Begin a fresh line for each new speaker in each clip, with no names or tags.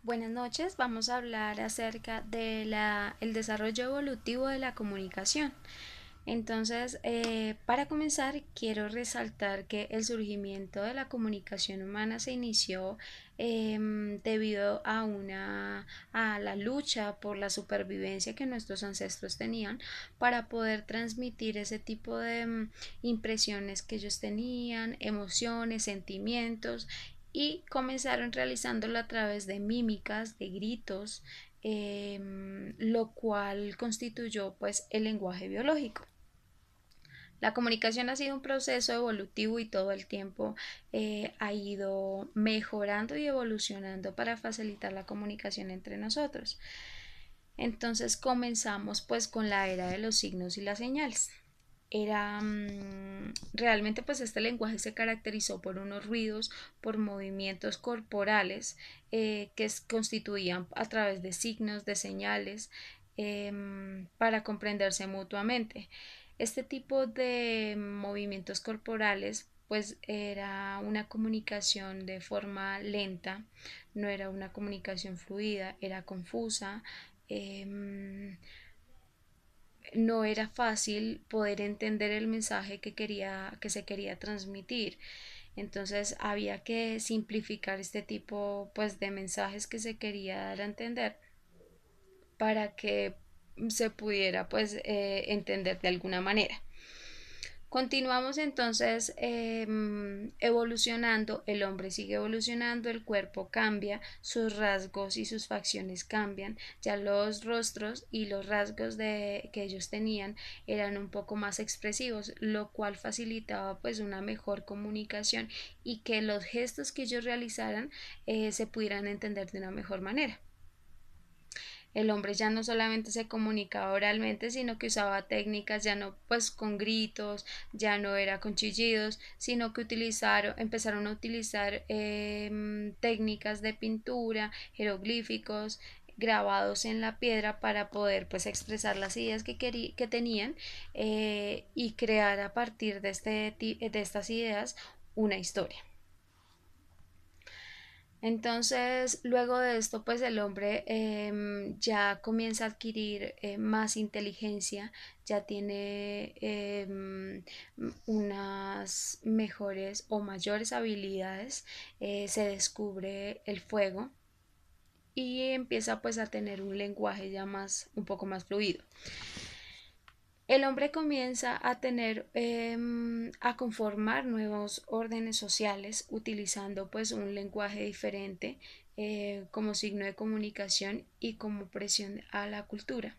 Buenas noches, vamos a hablar acerca de el desarrollo evolutivo de la comunicación. Entonces, para comenzar, quiero resaltar que el surgimiento de la comunicación humana se inició debido a la lucha por la supervivencia que nuestros ancestros tenían para poder transmitir ese tipo de impresiones que ellos tenían, emociones, sentimientos y comenzaron realizándolo a través de mímicas, de gritos, lo cual constituyó pues el lenguaje biológico. La comunicación ha sido un proceso evolutivo y todo el tiempo ha ido mejorando y evolucionando para facilitar la comunicación entre nosotros. Entonces comenzamos pues con la era de los signos y las señales. Realmente pues este lenguaje se caracterizó por unos ruidos, por movimientos corporales constituían a través de signos, de señales, para comprenderse mutuamente. Este tipo de movimientos corporales pues era una comunicación de forma lenta, no era una comunicación fluida, era confusa, eh, no era fácil poder entender el mensaje que se quería transmitir. Entonces había que simplificar este tipo pues de mensajes que se quería dar a entender para que se pudiera pues entender de alguna manera. Continuamos entonces evolucionando, el hombre sigue evolucionando, el cuerpo cambia, sus rasgos y sus facciones cambian, ya los rostros y los rasgos que ellos tenían eran un poco más expresivos, lo cual facilitaba pues una mejor comunicación y que los gestos que ellos realizaran se pudieran entender de una mejor manera. El hombre ya no solamente se comunicaba oralmente, sino que usaba técnicas ya no pues con gritos, ya no era con chillidos, sino que empezaron a utilizar técnicas de pintura, jeroglíficos, grabados en la piedra para poder pues expresar las ideas que tenían y crear a partir de estas ideas una historia. Entonces, luego de esto, pues el hombre ya comienza a adquirir más inteligencia, ya tiene unas mejores o mayores habilidades, se descubre el fuego y empieza pues a tener un lenguaje ya un poco más fluido. El hombre comienza a a conformar nuevos órdenes sociales utilizando pues un lenguaje diferente como signo de comunicación y como presión a la cultura.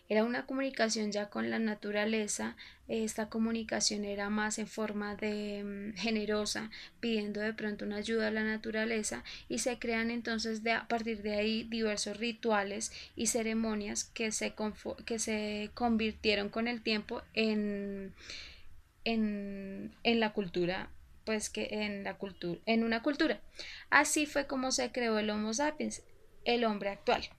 Era una comunicación ya con la naturaleza, esta comunicación era más en forma de generosa, pidiendo de pronto una ayuda a la naturaleza y se crean entonces a partir de ahí diversos rituales y ceremonias que se convirtieron con el tiempo en la cultura pues que en la cultura en una cultura. Así fue como se creó el Homo sapiens, el hombre actual.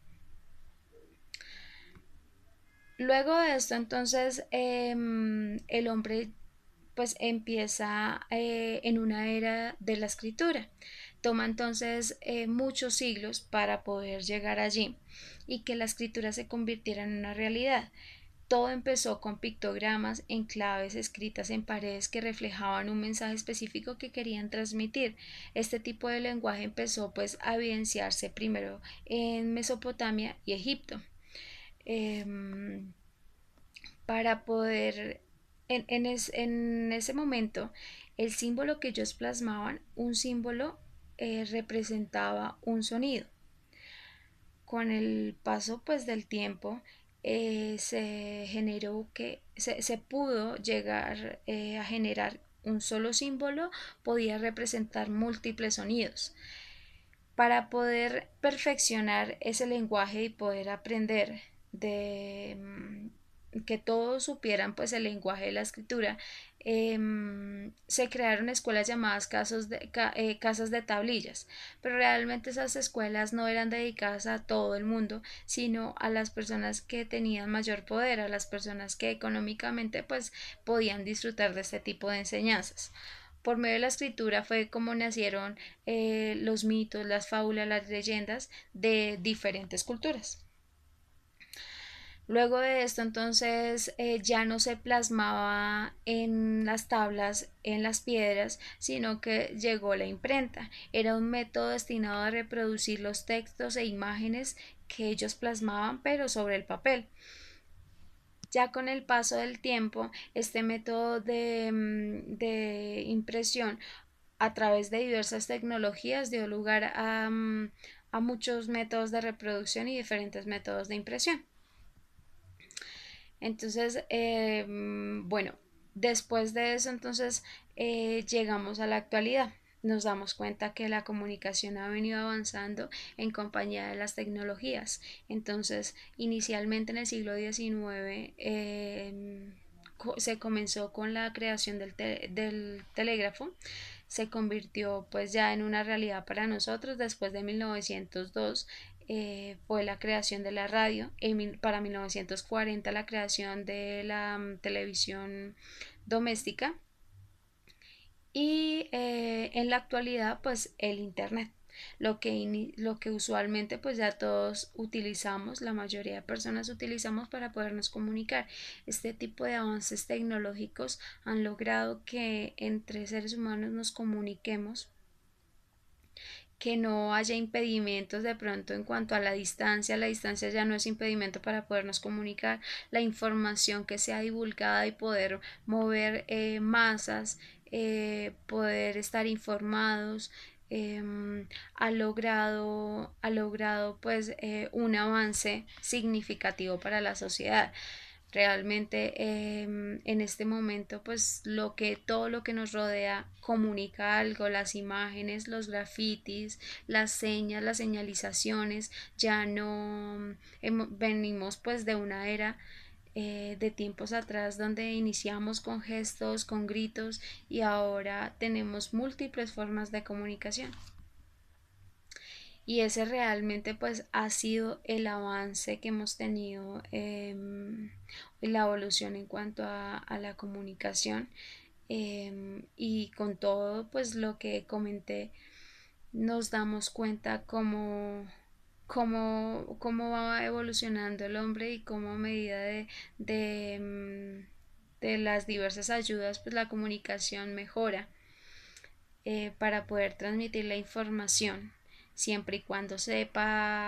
Luego de esto, entonces, el hombre pues empieza en una era de la escritura. Toma entonces muchos siglos para poder llegar allí y que la escritura se convirtiera en una realidad. Todo empezó con pictogramas, enclaves escritas en paredes que reflejaban un mensaje específico que querían transmitir. Este tipo de lenguaje empezó pues a evidenciarse primero en Mesopotamia y Egipto. Em, para poder, en ese momento, el símbolo que ellos plasmaban, un símbolo representaba un sonido. Con el paso pues del tiempo se generó se pudo llegar a generar un solo símbolo podía representar múltiples sonidos. Para poder perfeccionar ese lenguaje y poder aprender de que todos supieran pues el lenguaje de la escritura, se crearon escuelas llamadas casas de tablillas, pero realmente esas escuelas no eran dedicadas a todo el mundo, sino a las personas que tenían mayor poder, a las personas que económicamente pues podían disfrutar de este tipo de enseñanzas. Por medio de la escritura fue como nacieron los mitos, las fábulas, las leyendas de diferentes culturas. Luego de esto, entonces, ya no se plasmaba en las tablas, en las piedras, sino que llegó la imprenta. Era un método destinado a reproducir los textos e imágenes que ellos plasmaban, pero sobre el papel. Ya con el paso del tiempo, este método de impresión a través de diversas tecnologías dio lugar a muchos métodos de reproducción y diferentes métodos de impresión. Entonces, bueno, después de eso, entonces llegamos a la actualidad. Nos damos cuenta que la comunicación ha venido avanzando en compañía de las tecnologías. Entonces, inicialmente en el siglo XIX se comenzó con la creación del telégrafo, se convirtió pues ya en una realidad para nosotros después de 1902. Fue la creación de la radio, para 1940 la creación de la televisión doméstica y en la actualidad pues el internet. Lo que usualmente pues ya todos utilizamos, la mayoría de personas utilizamos para podernos comunicar. Este tipo de avances tecnológicos han logrado que entre seres humanos nos comuniquemos, que no haya impedimentos de pronto en cuanto a la distancia ya no es impedimento para podernos comunicar, la información que sea divulgada y poder mover masas, poder estar informados, ha logrado pues un avance significativo para la sociedad. Realmente en este momento pues todo lo que nos rodea comunica algo, las imágenes, los grafitis, las señas, las señalizaciones, ya no venimos pues de una era de tiempos atrás donde iniciamos con gestos, con gritos y ahora tenemos múltiples formas de comunicación. Y ese realmente pues ha sido el avance que hemos tenido, la evolución en cuanto a la comunicación, y con todo pues lo que comenté nos damos cuenta cómo va evolucionando el hombre y cómo a medida de las diversas ayudas pues la comunicación mejora para poder transmitir la información siempre y cuando se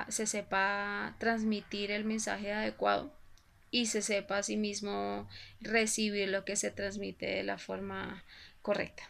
sepa transmitir el mensaje adecuado y se sepa asimismo recibir lo que se transmite de la forma correcta.